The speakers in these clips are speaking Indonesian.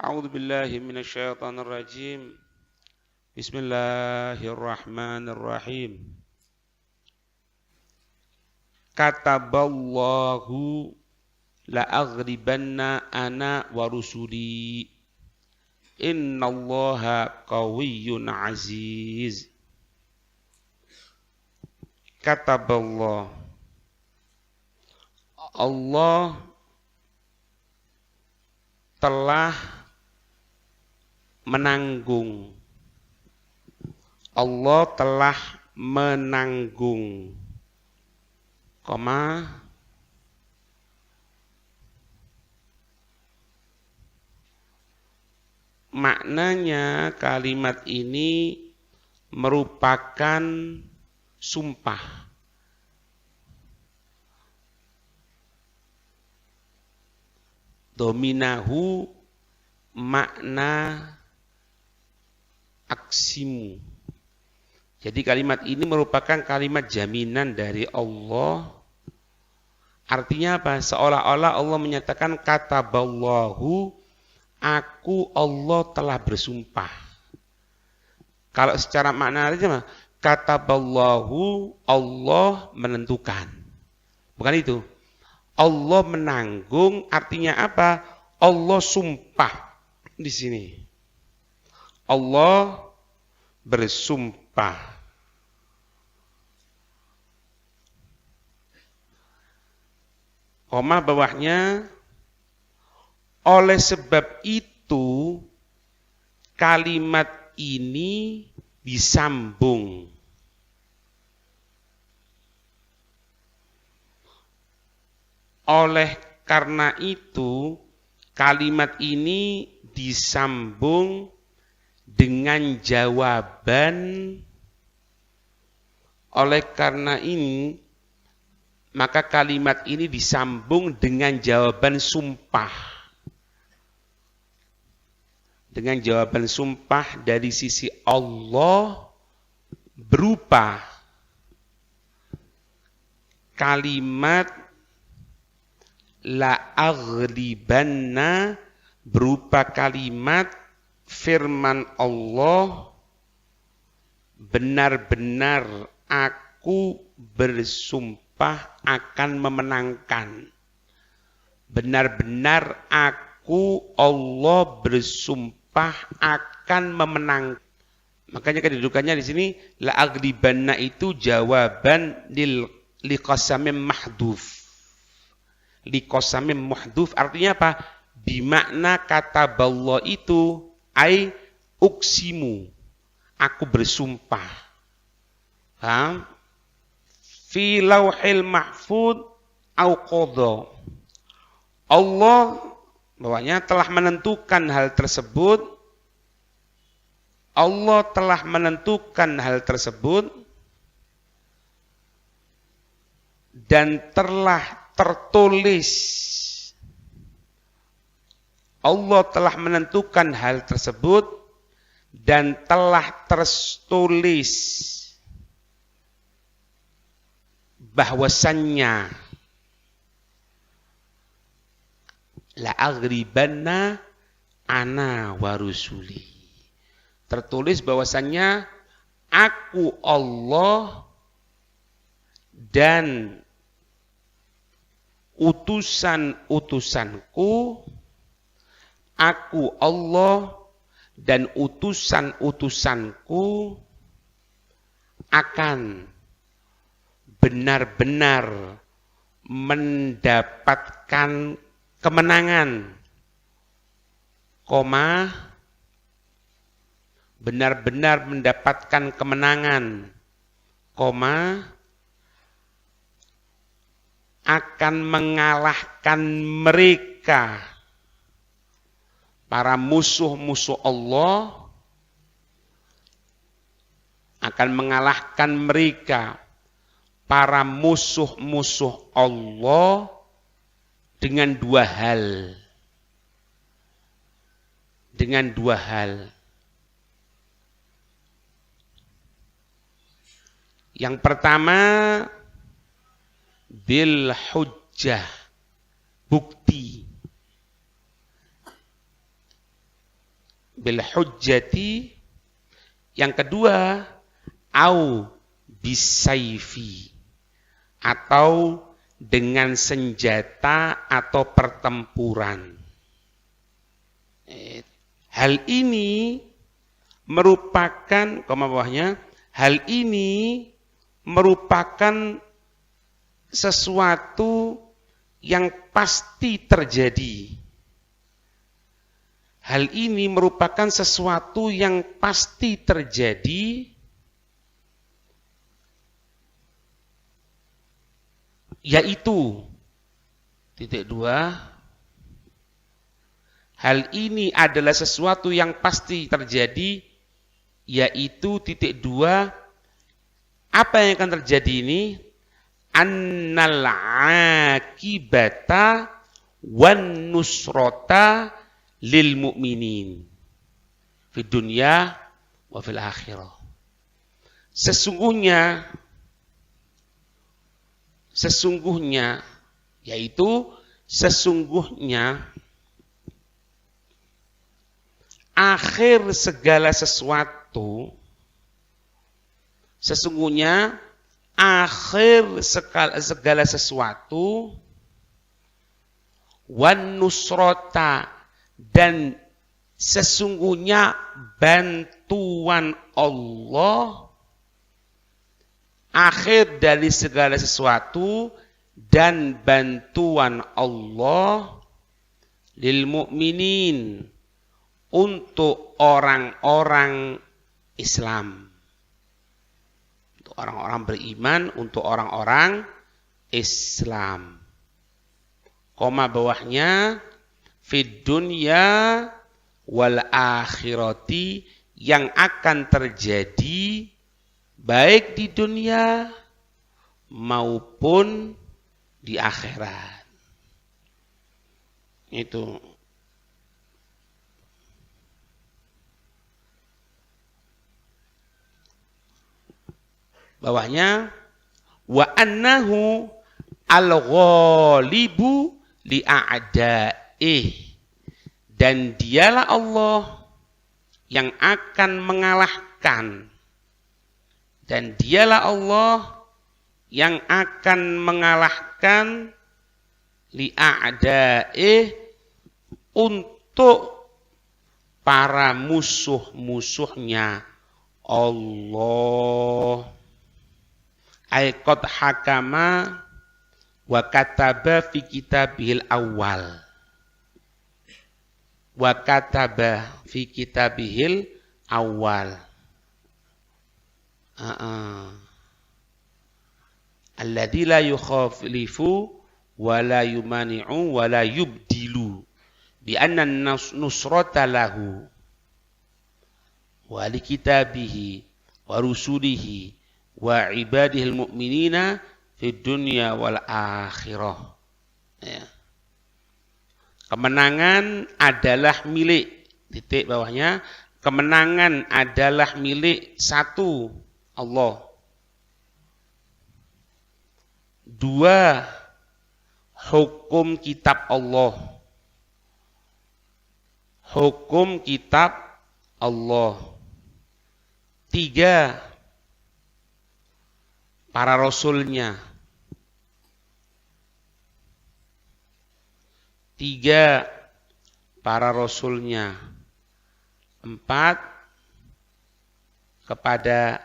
أعوذ بالله من الشيطان الرجيم بسم الله الرحمن الرحيم Kataballahu la'aghribanna ana wa rusuli innallaha qawiyyun aziz. Kataballah, Allah telah menanggung. Allah telah menanggung. Maknanya kalimat ini merupakan sumpah. Dominahu makna aksimu. Jadi kalimat ini merupakan kalimat jaminan dari Allah. Artinya apa? Seolah-olah Allah menyatakan kataballahu, aku Allah telah bersumpah. Kalau secara makna artinya kataballahu, Allah menentukan. Bukan itu. Allah menanggung artinya apa? Allah sumpah di sini. Allah bersumpah. Koma bawahnya, oleh sebab itu kalimat ini disambung. Oleh karena itu kalimat ini disambung dengan jawaban. Oleh karena ini maka kalimat ini disambung dengan jawaban sumpah. Dengan jawaban sumpah dari sisi Allah berupa kalimat la'aghlibanna, berupa kalimat firman Allah, benar-benar aku bersumpah akan memenangkan. Benar-benar aku Allah bersumpah akan memenangkan. Makanya kedudukannya di sini la'aghlibanna itu jawaban liqasamim mahdhuf. Liqasamim mahdhuf artinya apa? Bimakna kataballah itu ai uksimu, aku bersumpah. Fi lauhil mahfud au qadha. Allah bahwanya telah menentukan hal tersebut. Allah telah menentukan hal tersebut dan telah tertulis. Allah telah menentukan hal tersebut dan telah tertulis bahwasannya la'aghribanna ana wa rusuli. Tertulis bahwasannya aku Allah dan utusan-utusanku, aku Allah dan utusan-utusanku akan benar-benar mendapatkan kemenangan, benar-benar mendapatkan kemenangan, akan mengalahkan mereka, para musuh-musuh Allah, akan mengalahkan mereka, para musuh-musuh Allah dengan dua hal. Dengan dua hal. Yang pertama, bil hujjah, bukti. bil hujjati, yang kedua au bisaifi, atau dengan senjata atau pertempuran. Hal ini merupakan, koma bawahnya, hal ini merupakan sesuatu yang pasti terjadi. Hal ini merupakan sesuatu yang pasti terjadi, yaitu titik dua, hal ini adalah sesuatu yang pasti terjadi, yaitu titik dua, apa yang akan terjadi ini? Annal akibata wan nusrata lil mu'minin fid dunya wa fil akhirah. Sesungguhnya, yaitu sesungguhnya akhir segala sesuatu, sesungguhnya akhir segala sesuatu, wan nusrota, dan sesungguhnya bantuan Allah, akhir dari segala sesuatu dan bantuan Allah lil mu'minin, untuk orang-orang Islam, untuk orang-orang beriman, untuk orang-orang Islam. Koma bawahnya fid dunya wal akhirati, yang akan terjadi baik di dunia maupun di akhirat. Itu bawahnya wa annahu al-ghalibu li'a'da'ih, dan dialah Allah yang akan mengalahkan, dan dialah Allah yang akan mengalahkan li'a'da'ih, untuk para musuh-musuhnya Allah. Qad hakama wa kataba fi kitabihil awal, wa kataba fi kitabihil awal, alladzi la yukhalifu wa la yumani'u wa la yubdilu bi anna nusrata lahu wa li kitabihi wa rusulihi wa ibadihil mu'minina fid dunya wal akhirah. Ya. Kemenangan adalah milik, titik bawahnya, kemenangan adalah milik satu, Allah. Dua, hukum kitab Allah. Hukum kitab Allah. Tiga, para rasulnya. Tiga, para rasulnya. Empat, kepada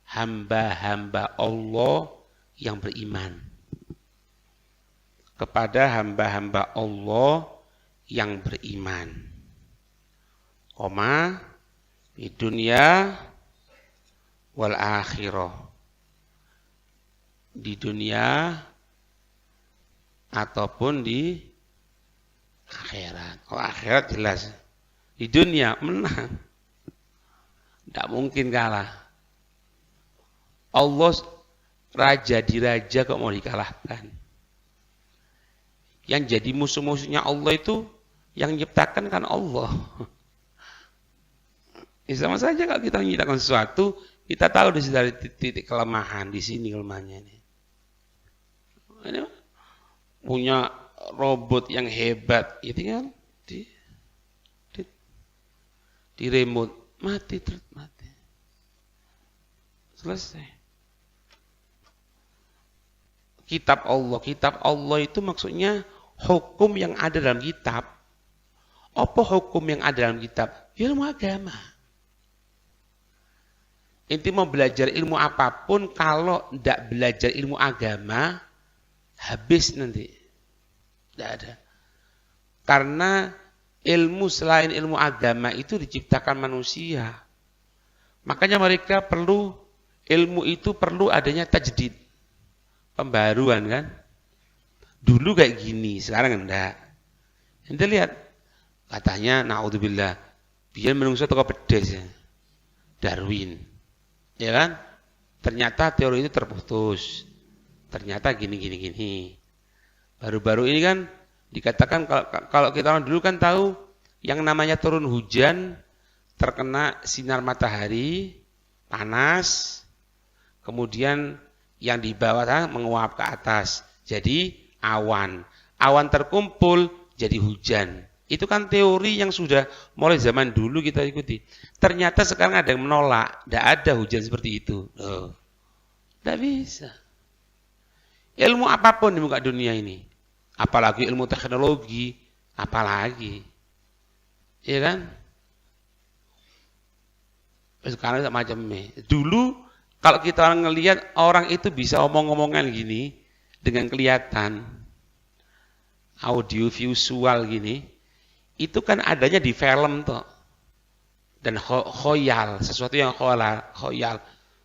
hamba-hamba Allah yang beriman. Kepada hamba-hamba Allah yang beriman. Koma, di dunia wal akhirah. Di dunia ataupun di akhirat. Oh, akhirat jelas. Di dunia menang. Tidak mungkin kalah. Allah raja di raja kok mau dikalahkan. Yang jadi musuh-musuhnya Allah itu yang menciptakan kan Allah. Ya, sama saja kalau kita menciptakan sesuatu, kita tahu di sini titik kelemahan, di sini kelemahannya ini. Ini punya robot yang hebat, itu kan di remote, mati. Selesai. Kitab Allah itu maksudnya hukum yang ada dalam kitab. Apa hukum yang ada dalam kitab? Ilmu agama. Inti mau belajar ilmu apapun, kalau tidak belajar ilmu agama, habis nanti. Tidak ada. Karena ilmu selain ilmu agama itu diciptakan manusia. Makanya mereka ilmu itu perlu adanya tajdid. Pembaruan kan. Dulu kayak gini, sekarang enggak. Ente lihat, katanya, na'udzubillah, biar menungso toko pedes ya. Darwin. Ya kan? Ternyata teori itu terputus. Ternyata gini. Baru-baru ini kan dikatakan kalau kita orang dulu kan tahu yang namanya turun hujan terkena sinar matahari panas, kemudian yang di bawah menguap ke atas jadi awan terkumpul jadi hujan. Itu kan teori yang sudah mulai zaman dulu kita ikuti. Ternyata sekarang ada yang menolak, tidak ada hujan seperti itu. Tidak bisa. Ilmu apapun di muka dunia ini, apalagi ilmu teknologi, apalagi, ya kan? Sekarang macamnya. Dulu kalau kita orang ngelihat orang itu bisa omong-omongan gini dengan kelihatan audio visual gini, itu kan adanya di film toh. Dan khoyal, sesuatu yang khoyal,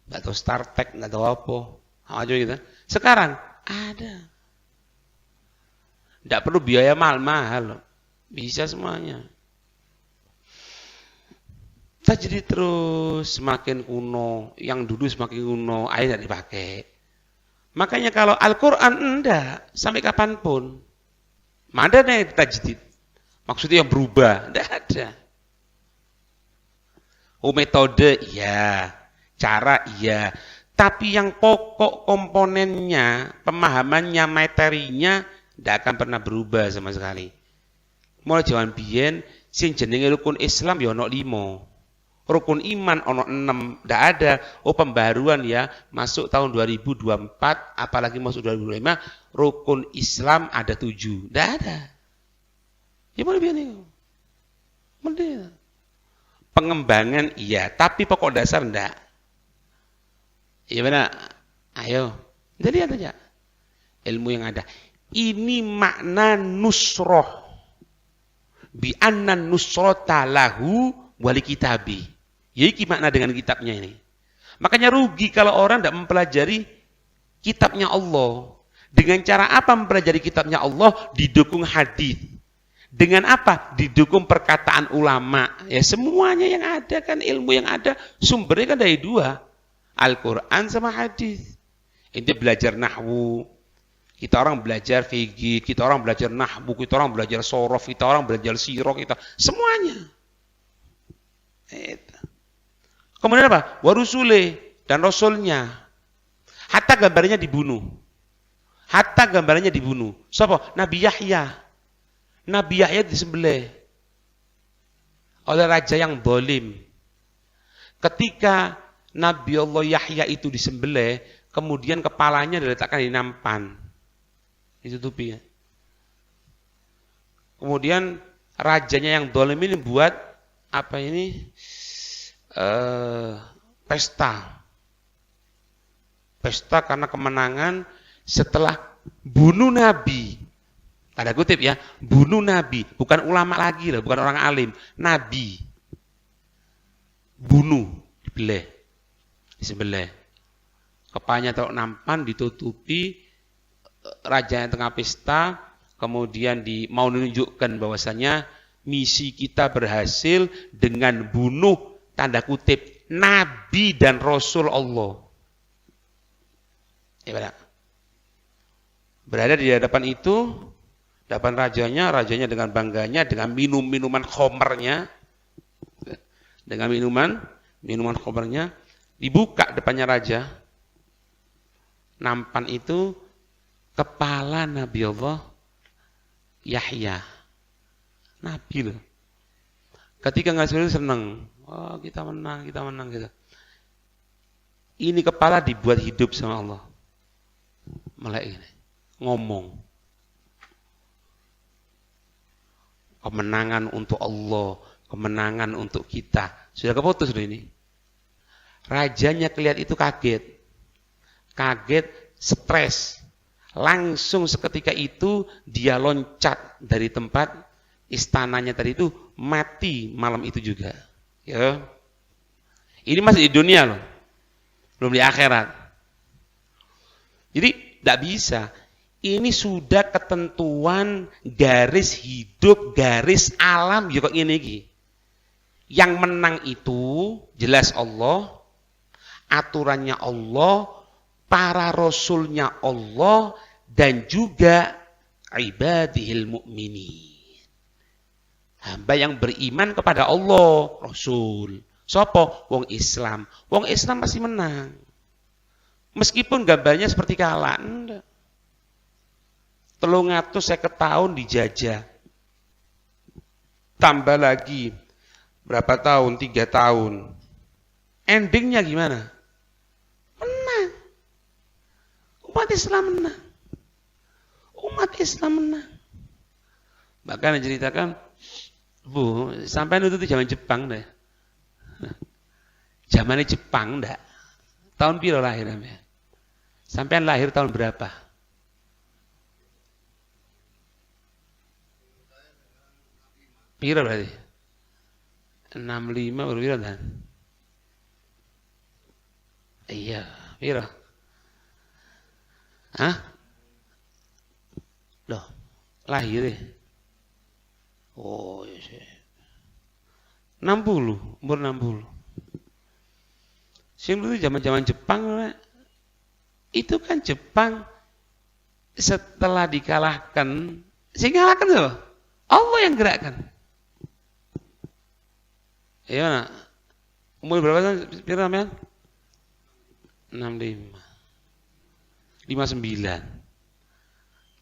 nggak tahu Star Trek, nggak tahu apa gitu. Sekarang ada. Tidak perlu biaya mahal, bisa semuanya. Jadi terus semakin kuno, yang dulu semakin kuno, akhirnya tidak dipakai. Makanya kalau Al-Quran enggak, sampai kapanpun. Mana ada yang tajdid? Maksudnya yang berubah? Tidak ada. Metode, iya. Cara, iya. Tapi yang pokok komponennya, pemahamannya, materinya, tidak akan pernah berubah sama sekali. Mulai zaman biyen, sing jenenge rukun Islam ya ono 5. Rukun iman ono 6, tidak ada. Pembaruan ya, masuk tahun 2024, apalagi masuk 2025, rukun Islam ada 7. Tidak ada. Ya boleh biar nih. Pengembangan iya, tapi pokok dasar enggak. Iya benar. Ayo, kita lihat aja ilmu yang ada. Ini makna nusroh. Bi anna nusrota lahu wali kitabi. Yaitu makna dengan kitabnya ini. Makanya rugi kalau orang tidak mempelajari kitabnya Allah. Dengan cara apa mempelajari kitabnya Allah? Didukung hadis. Dengan apa? Didukung perkataan ulama. Ya semuanya yang ada kan, ilmu yang ada sumbernya kan dari 2. Al-Quran sama hadis. Ini belajar nahwu. Kita orang belajar fikih, kita orang belajar nahwu, kita orang belajar sorof, kita orang belajar sirah, kita semuanya. Kemudian apa? Warusule dan rasulnya. Hatta gambarnya dibunuh. Siapa? Nabi Yahya. Nabi Yahya disembelih oleh raja yang zalim. Ketika Nabi Allah Yahya itu disembelih, kemudian kepalanya diletakkan di nampan. Ditutupi ya. Kemudian rajanya yang zalim ini buat apa ini? Pesta karena kemenangan setelah bunuh Nabi. Ada kutip ya, bunuh Nabi, bukan ulama lagi loh, bukan orang alim, Nabi. Bunuh, disembelih. Kepalanya taruh nampan, ditutupi, raja yang tengah pesta, kemudian mau menunjukkan bahwasanya misi kita berhasil dengan bunuh tanda kutip Nabi dan Rasul Allah. Ya benar. Berada di hadapan itu, hadapan rajanya dengan bangganya, dengan minuman khomernya, dengan minuman khomernya, dibuka depannya raja. Nampan itu kepala Nabi Allah Yahya. Nabi loh. Ketika nggak seperti itu senang. Oh, kita menang gitu. Ini kepala dibuat hidup sama Allah. Melek ini. Ngomong. Kemenangan untuk Allah. Kemenangan untuk kita. Sudah keputus loh ini. Rajanya kelihatan itu kaget. Kaget, stres. Langsung seketika itu dia loncat dari tempat istananya tadi itu, mati malam itu juga. Ya. Ini masih di dunia loh. Belum di akhirat. Jadi tidak bisa. Ini sudah ketentuan garis hidup, garis alam ya kok ini. Yang menang itu jelas Allah, aturannya Allah, para rasulnya Allah, dan juga ibadihil mu'minin. Hamba yang beriman kepada Allah, Rasul. Sopo? Wong Islam. Wong Islam pasti menang. Meskipun gambarnya seperti kalah. Enggak. 350 tahun dijajah. Tambah lagi berapa tahun? 3 tahun. Endingnya gimana? Menang. Umat Islam menang. Umat Islam menang. Bahkan diceritakan, Bu, sampai itu zaman Jepang deh. Zamannya Jepang enggak. Tahun piro lahir namanya? Sampai lahir tahun berapa? Piro berarti? 65 baru piro kan? Iya, piro? Hah? Loh, lahir ya? Oh, iya. 60, umur 60. Sing itu zaman-zaman Jepang, itu kan Jepang setelah dikalahkan, sing kalahkan apa? Allah yang gerakkan. Iya, umur berapa tahun? Pira sampean? 65. 59.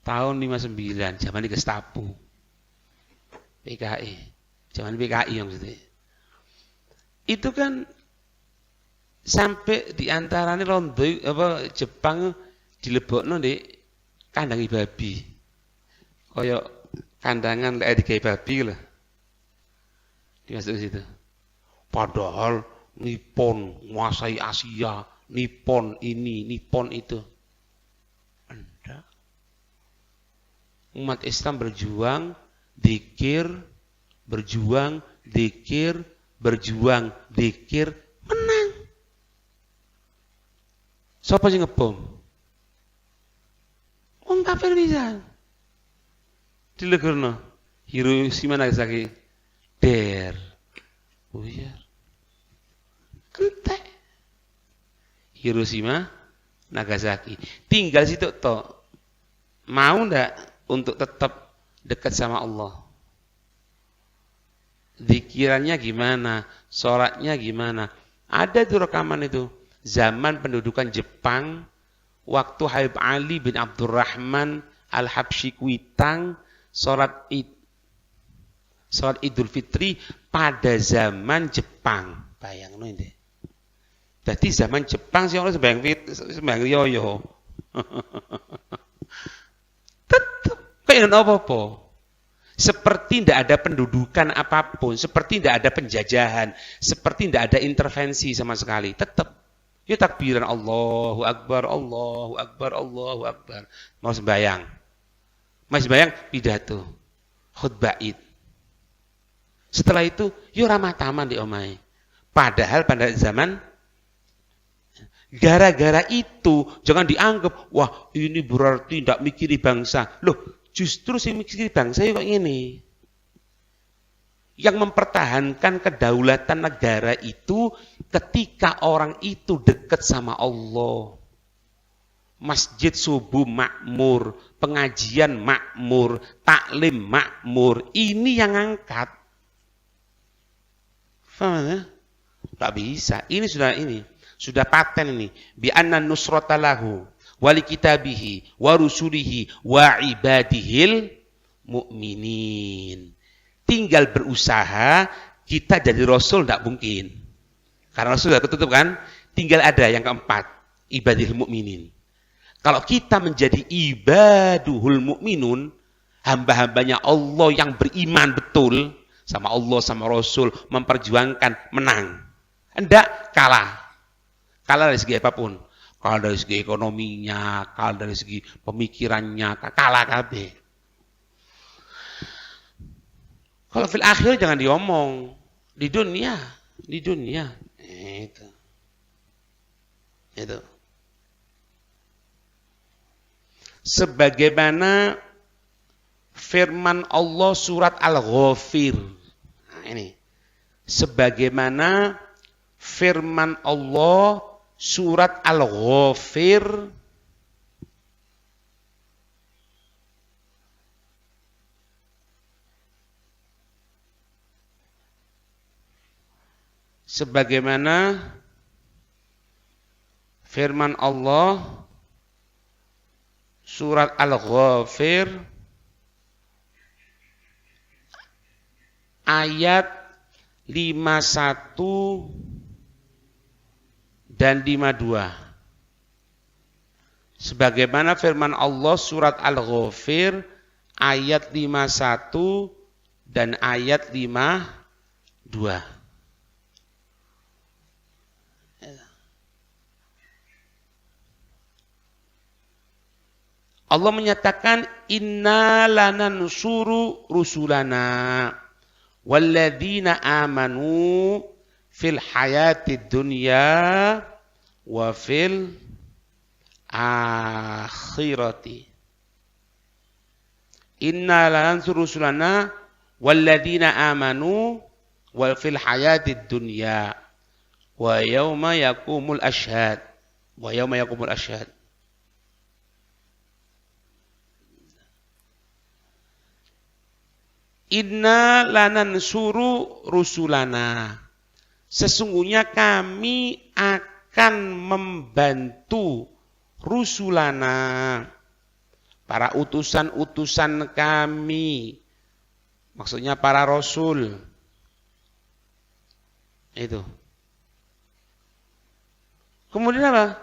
Tahun 59, zaman di Gestapo. PKI. Zaman PKI yang maksudnya. Itu kan sampai di antaranya rondo apa Jepang dilebokno di kandangi babi. Kaya kandangan lek digawe babi lho. Dimasuk situ. Padahal Nippon menguasai Asia, Nippon ini, Nippon itu. Anda umat Islam berjuang, dzikir, berjuang, dzikir, berjuang, dzikir, menang. Siapa sing ngebom? Wong kafir bisa. Dilegurno. Hiroshima Nagasaki. Der. Buyar. Entek. Hiroshima Nagasaki. Tinggal situ toh. Mau ndak untuk tetap dekat sama Allah? Zikirannya gimana? Sholatnya gimana? Ada tuh rekaman itu. Zaman pendudukan Jepang, waktu Habib Ali bin Abdurrahman Al-Habsyi Kuitang sholat Idul Fitri pada zaman Jepang. Bayangno ini. Jadi zaman Jepang sih orang sembahyang yoyo. Tetap kayak apa-apa. Seperti tidak ada pendudukan apapun, seperti tidak ada penjajahan, seperti tidak ada intervensi sama sekali. Tetap ya takbiran Allahu Akbar, Allahu Akbar, Allahu Akbar. Mau sembahyang. Mau sembahyang pidato. Khutbah Id. Setelah itu yo ramah taman di omahe. Padahal pada zaman gara-gara itu jangan dianggap wah ini berarti tidak mikiri bangsa. Loh, justru si mikiri bangsa kok ini. Yang mempertahankan kedaulatan negara itu ketika orang itu dekat sama Allah. Masjid subuh makmur, pengajian makmur, taklim makmur. Ini yang angkat. Faham ya? Tak bisa. Ini sudah paten ini. Bi anna nusrata lahu wa li kitabihi wa rusulihi wa ibadihil mu'minin. Tinggal berusaha Kita jadi Rasul tidak mungkin. Karena Rasul sudah ketutup kan? Tinggal ada yang keempat, ibadil mu'minin. Kalau kita menjadi ibaduhul mu'minun, hamba-hambanya Allah yang beriman betul, sama Allah, sama Rasul, memperjuangkan, menang. Enggak, kalah. Kalah dari segi apapun. Kalah dari segi ekonominya, kalah dari segi pemikirannya, kalah kabeh. Kalau fil akhir jangan diomong. Di dunia. Itu. Sebagaimana firman Allah surat Al-Ghafir. Nah, ini. Sebagaimana firman Allah surat Al-Ghafir sebagaimana firman Allah surat Al-Ghafir ayat 51 dan 52. Sebagaimana firman Allah surat Al-Ghafir ayat 51 dan ayat 52. Allah menyatakan inna lanansuru rusulana walladzina amanu fil hayatid dunya wa fil akhirati. Inna lanansuru rusulana walladzina amanu wa fil hayatid dunya wa yauma yaqumul ashhad. Wa yauma yaqumul ashhad. Inna lanansuru rusulana. Sesungguhnya kami akan membantu rusulana, para utusan-utusan kami. Maksudnya para rasul. Itu. Kemudian apa?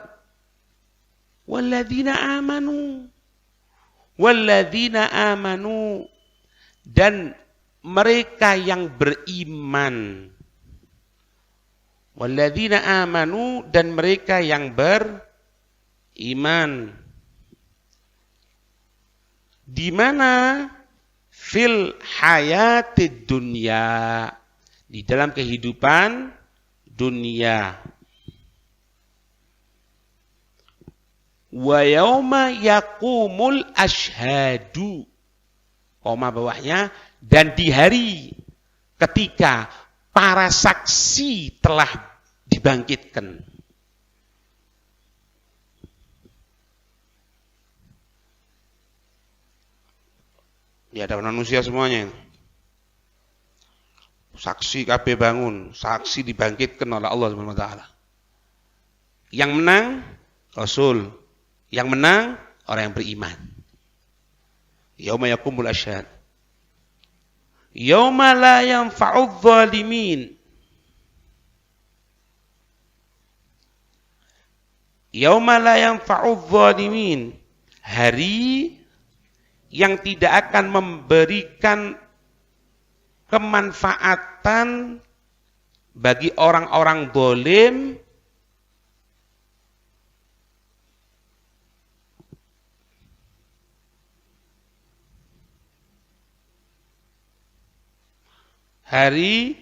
Walladzina amanu. Walladzina amanu. Dan mereka yang beriman. Walladzina amanu, dan mereka yang beriman. Di mana? Fil hayatid dunya. Di dalam kehidupan dunia. Wa yauma yaqumul ashhadu. Koma bawahnya, dan di hari ketika para saksi telah dibangkitkan. Ya, ada manusia semuanya. Saksi kabeh bangun, saksi dibangkitkan oleh Allah Subhanahu wa taala. Yang menang Rasul, yang menang orang yang beriman. Yauma yaqumul ashhad. Yauma la yanfa'udz zalimin. Yauma la yanfa'udz zalimin. Hari yang tidak akan memberikan kemanfaatan bagi orang-orang zalim hari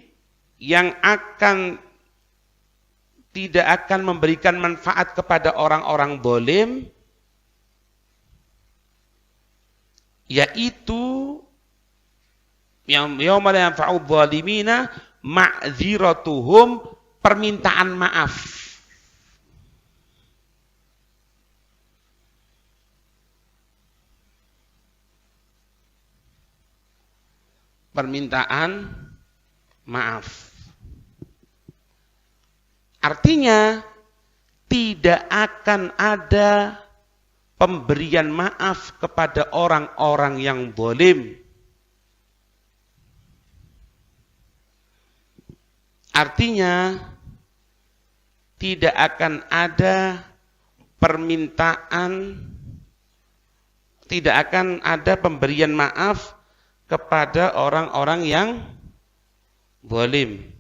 yang tidak akan memberikan manfaat kepada orang-orang zalim, yaitu yang yauma la yanfa'udz zalimina ma'dziratuhum, permintaan maaf. Permintaan maaf. Artinya tidak akan ada pemberian maaf kepada orang-orang yang zalim. Artinya tidak akan ada permintaan, tidak akan ada pemberian maaf kepada orang-orang yang zalim.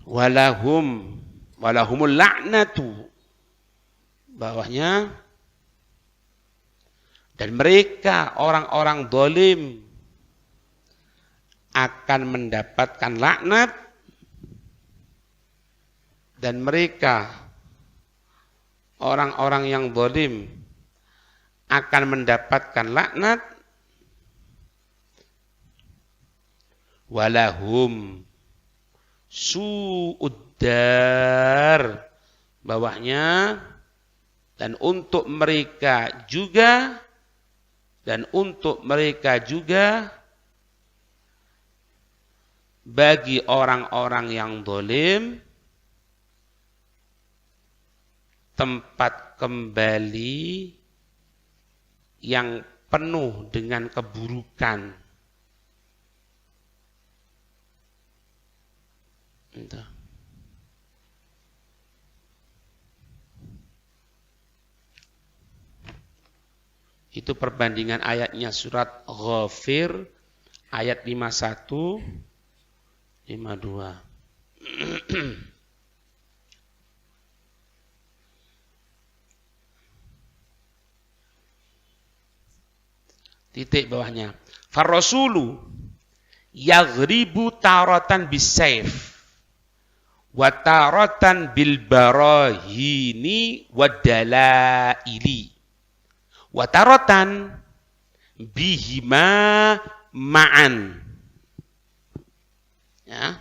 Walahumul la'natu, bawahnya, dan mereka orang-orang zalim akan mendapatkan laknat, dan mereka orang-orang yang zalim akan mendapatkan laknat. Walahum su'uddar, bawahnya, dan untuk mereka juga bagi orang-orang yang zalim tempat kembali yang penuh dengan keburukan. Entah. Itu perbandingan ayatnya surat Ghafir ayat 51, 52. Titik bawahnya. Farrasulu yaghribu taratan bisayf wa taratan bil barahini wadalaili wa taratan bihima ma'an. Ya.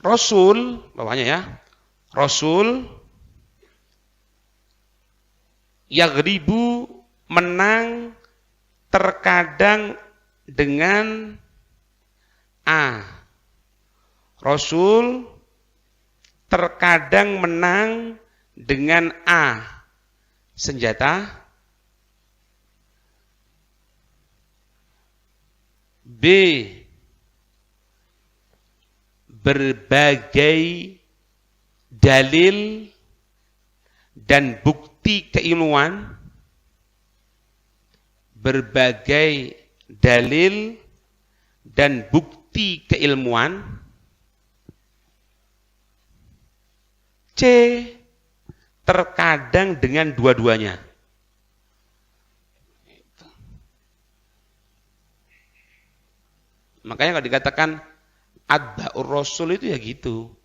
Rasul, bawahnya ya. Rasul yaghribu, menang, terkadang dengan A. Rasul terkadang menang dengan A. Senjata. B. Berbagai dalil dan bukti keilmuan. Berbagai dalil dan bukti keilmuan. C. Terkadang dengan dua-duanya. Makanya kalau dikatakan atba'ur rasul itu ya gitu.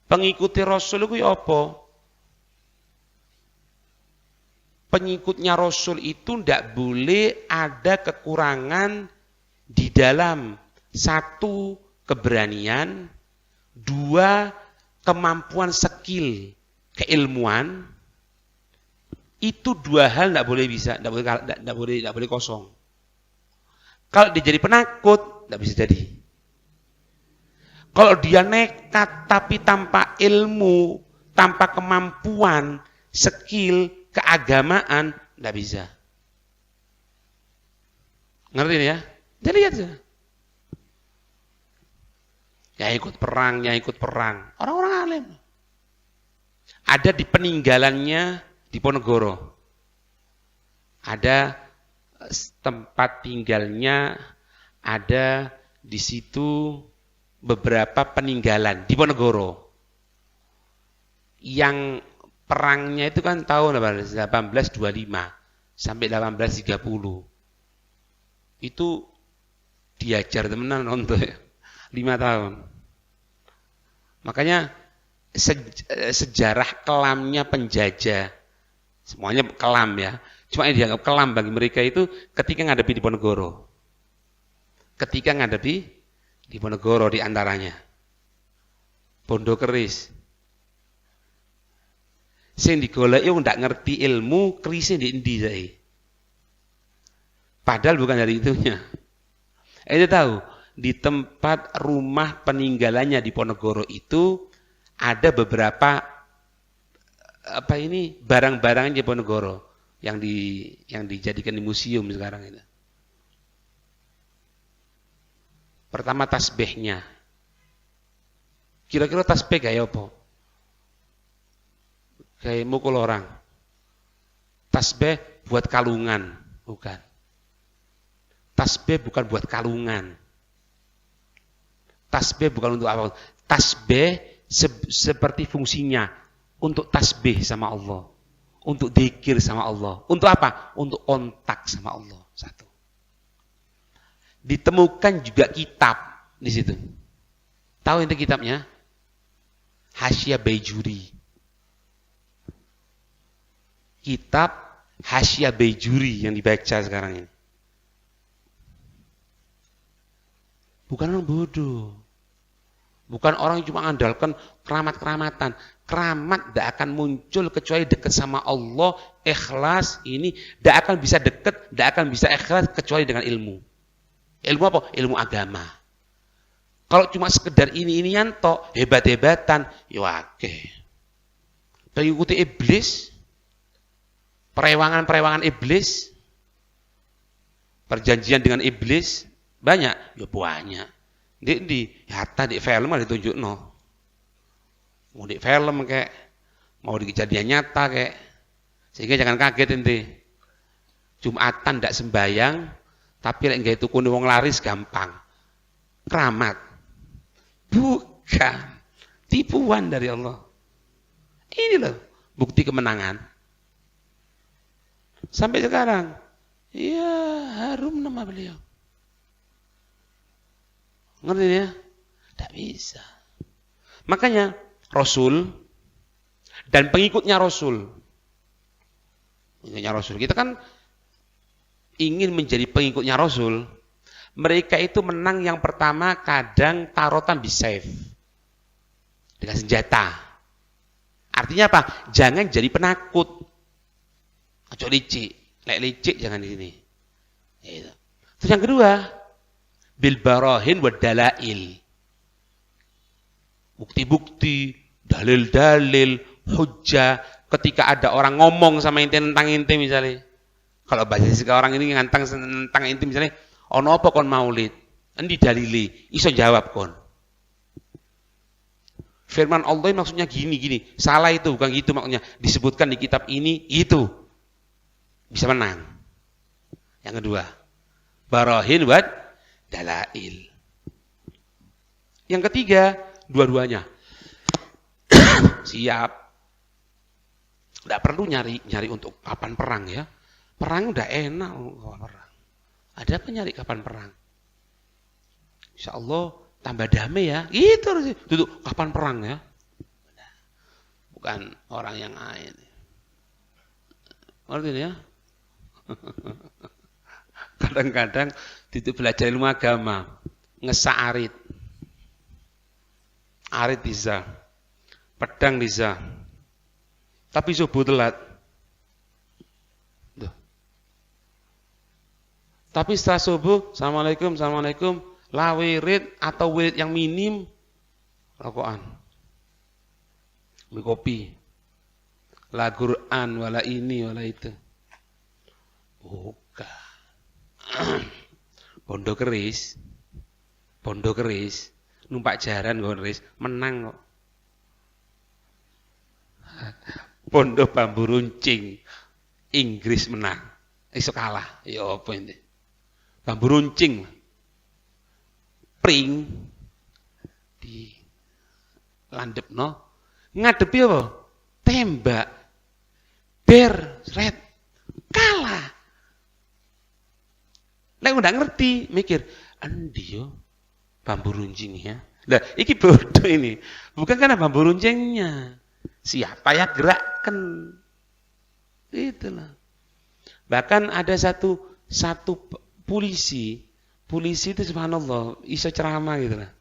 Pengikuti rasul itu ya apa? Pengikutnya rasul itu tidak boleh ada kekurangan di dalam satu, keberanian, dua, kemampuan skill, keilmuan. Itu dua hal tidak boleh bisa, tidak boleh kosong. Kalau dia jadi penakut, tidak bisa jadi. Kalau dia nekat tapi tanpa ilmu, tanpa kemampuan, skill, keagamaan, tidak bisa. Ngerti ya? Jadi lihat saja. Yang ikut perang. Orang-orang alim. Ada di peninggalannya di Ponorogo. Ada tempat tinggalnya, ada di situ beberapa peninggalan di Ponorogo. Yang perangnya itu kan tahun 1825 sampai 1830. Itu diajar temenan untuk 5 tahun. Makanya sejarah kelamnya penjajah, semuanya kelam ya. Cuma yang dianggap kelam bagi mereka itu ketika ngadepi di Ponorogo. Ketika ngadepi di Ponorogo di antaranya. Bondo Keris. Sing digoleki wong ndak ngerti ilmu, kerise di endi sae. Padahal bukan dari itunya. Itu tahu, di tempat rumah peninggalannya di Ponorogo itu ada beberapa barang-barang di Ponorogo yang dijadikan di museum sekarang itu. Pertama tasbihnya. Kira-kira tasbih kayak apa? Kayak mukul orang. Tasbih buat kalungan, bukan. Tasbih bukan buat kalungan. Tasbih bukan untuk apa? Tasbih seperti fungsinya untuk tasbih sama Allah, untuk dzikir sama Allah. Untuk apa? Untuk kontak sama Allah. Satu. Ditemukan juga kitab di situ. Tahu itu kitabnya? Hasyiah Baijuri. Kitab Hasyiah Baijuri yang dibaca sekarang ini. Bukan orang bodoh. Bukan orang yang cuma andalkan keramat-keramatan. Keramat tidak akan muncul kecuali dekat sama Allah, ikhlas ini. Tidak akan bisa dekat, tidak akan bisa ikhlas kecuali dengan ilmu. Ilmu apa? Ilmu agama. Kalau cuma sekedar ini tok, hebat-hebatan, ya oke. Mengikuti iblis, perewangan-perewangan iblis, perjanjian dengan iblis, banyak? Ya banyak. Di hatta di film ada ditunjuk no. Mau di film kayak, mau di kejadian nyata kayak, sehingga jangan kaget ente. Jumatan tidak sembayang, tapi lek nggae tukune wong laris gampang. Keramat. Bukan. Tipuan dari Allah. Ini loh bukti kemenangan. Sampai sekarang, ya harum nama beliau. Ngerti ya? Tidak bisa. Makanya Rasul dan pengikutnya Rasul. Pengikutnya Rasul. Kita kan ingin menjadi pengikutnya Rasul. Mereka itu menang yang pertama kadang tarotan bisayf. Dengan senjata. Artinya apa? Jangan jadi penakut. Ojo licik. Lek licik jangan di sini. Gitu. Terus yang kedua, bil barahin wa dalail. Bukti-bukti, dalil-dalil, hujjah. Ketika ada orang ngomong sama ente tentang ente misalnya. Kalau bahasa sekarang ini ngantang tentang ente misalnya, ono apa kon maulid? Endi dalili? Iso jawab kon. Firman Allah maksudnya gini. Salah itu, bukan gitu maksudnya. Disebutkan di kitab ini, itu. Bisa menang. Yang kedua, barahin wa dalail. Yang ketiga, dua-duanya siap. Tidak perlu nyari untuk kapan perang ya. Perang udah enak perang. Ada apa nyari kapan perang? Insya Allah tambah damai ya. Itu duduk kapan perang ya. Bukan orang yang lain. Ngerti ya? Kadang-kadang itu belajar ilmu agama, ngesak arit bisa, pedang bisa, tapi subuh telat. Duh. Tapi setelah subuh, assalamualaikum, la wirid atau wirid yang minim, rokokan, beli kopi, la Quran, wala ini, wala itu. Bukan. Bondo keris, numpak jaran keris, menang kok. Bondo bambu runcing, Inggris menang, iso kalah, ya apa ini? Bambu runcing, pring, di landep no, ngadepi apa? Tembak, red, kalah. Lek udah ngerti, mikir, endi yo bambu runcing ya. Lah, iki bodoh ini. Bukan karena bambu runcingnya. Siapa ya gerakkan. Itulah. Bahkan ada satu polisi itu subhanallah, iso ceramah gitu lah.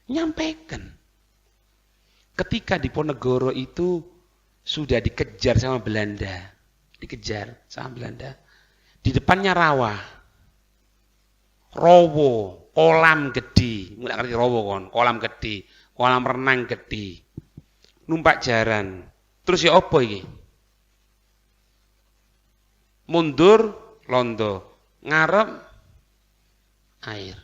Nyampaikan. Ketika di Ponegoro itu sudah dikejar sama Belanda. Di depannya rawa. Rowo, kolam gede, nggak ngerti rowo kon, kolam gede, kolam renang gede, numpak jaran, terus ya apa iki? mundur londo, ngarep air.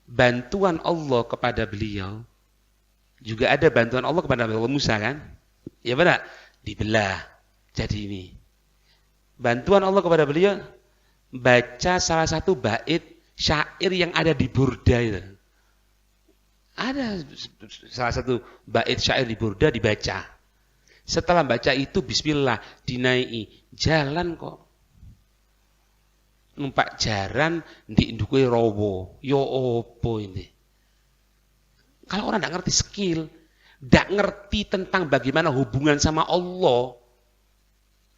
Bantuan Allah kepada beliau juga ada bantuan Allah kepada Allah Musa kan? Ya benar, dibelah jadi ini. Bantuan Allah kepada beliau baca salah satu bait syair yang ada di Burda itu. Ada salah satu bait syair di Burda dibaca. Setelah baca itu bismillah dinaiki, jalan kok. Numpak jaran di ndukuhe rawa. Yo opo ini? Kalau orang tidak ngerti skill, tidak ngerti tentang bagaimana hubungan sama Allah,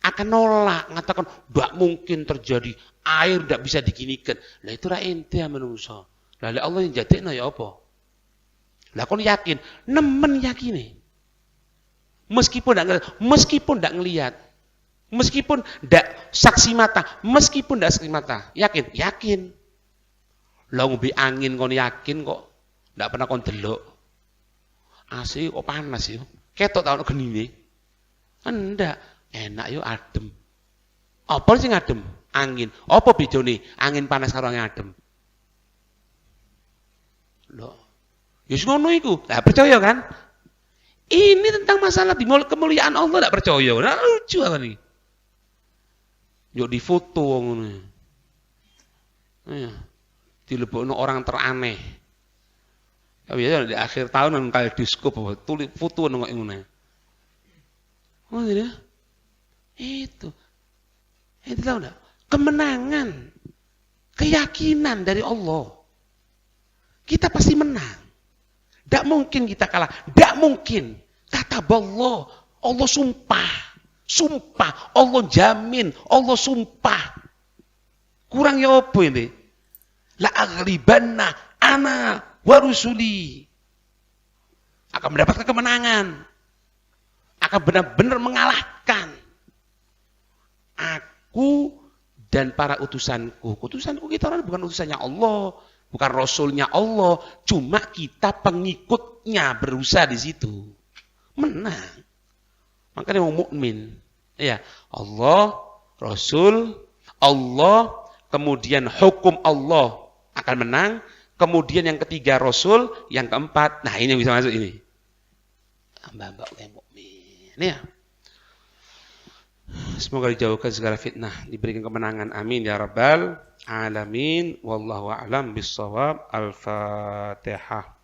akan nolak, mengatakan tidak mungkin terjadi, air tidak bisa diginikan. Lah itu ra ente menungso. Lah Allah yang jadekno ya apa? Lah kon yakin, nemen yakine. Meskipun tidak ngelihat, meskipun tidak saksi mata, meskipun tidak saksi mata, yakin. Lah ngombe angin kon yakin kok, tidak pernah kon delok. AC kok panas yo. Ketok ta ono genine. Enggak, enak yo adem. Apa sing adem? Angin. Apa bedane angin panas karo angin adem? Loh. Ya wis ngono iku. Lah percaya kan? Ini tentang masalah kemuliaan Allah tidak percaya. Nah, lucu apa nih? Yuk difoto ngono. Ya. Dilebokno orang teraneh. Ya biasa di akhir tahun nang kaleidoskop tulis foto nang ngono. Oh iya. Itu tahu enggak? Kemenangan, keyakinan dari Allah. Kita pasti menang. Tidak mungkin kita kalah. Tidak mungkin. Kata Allah. Allah sumpah. Sumpah. Allah jamin. Allah sumpah. Kurang ya apa ini? La aghlibanna ana wa rusuli. Akan mendapatkan kemenangan. Akan benar-benar mengalahkan. Aku dan para utusanku. Utusanku kita orang bukan utusannya Allah. Bukan Rasulnya Allah, cuma kita pengikutnya berusaha di situ. Menang. Makanya mau mukmin. Ya, Allah, Rasul, Allah, kemudian hukum Allah akan menang, kemudian yang ketiga Rasul, yang keempat, nah ini yang bisa masuk ini. Mbak-mbak kayak mukmin. Ya. Semoga dijauhkan segala fitnah, diberikan kemenangan. Amin ya rabbal alamin. Wallahu a'lam bissawab. Al-Fatihah.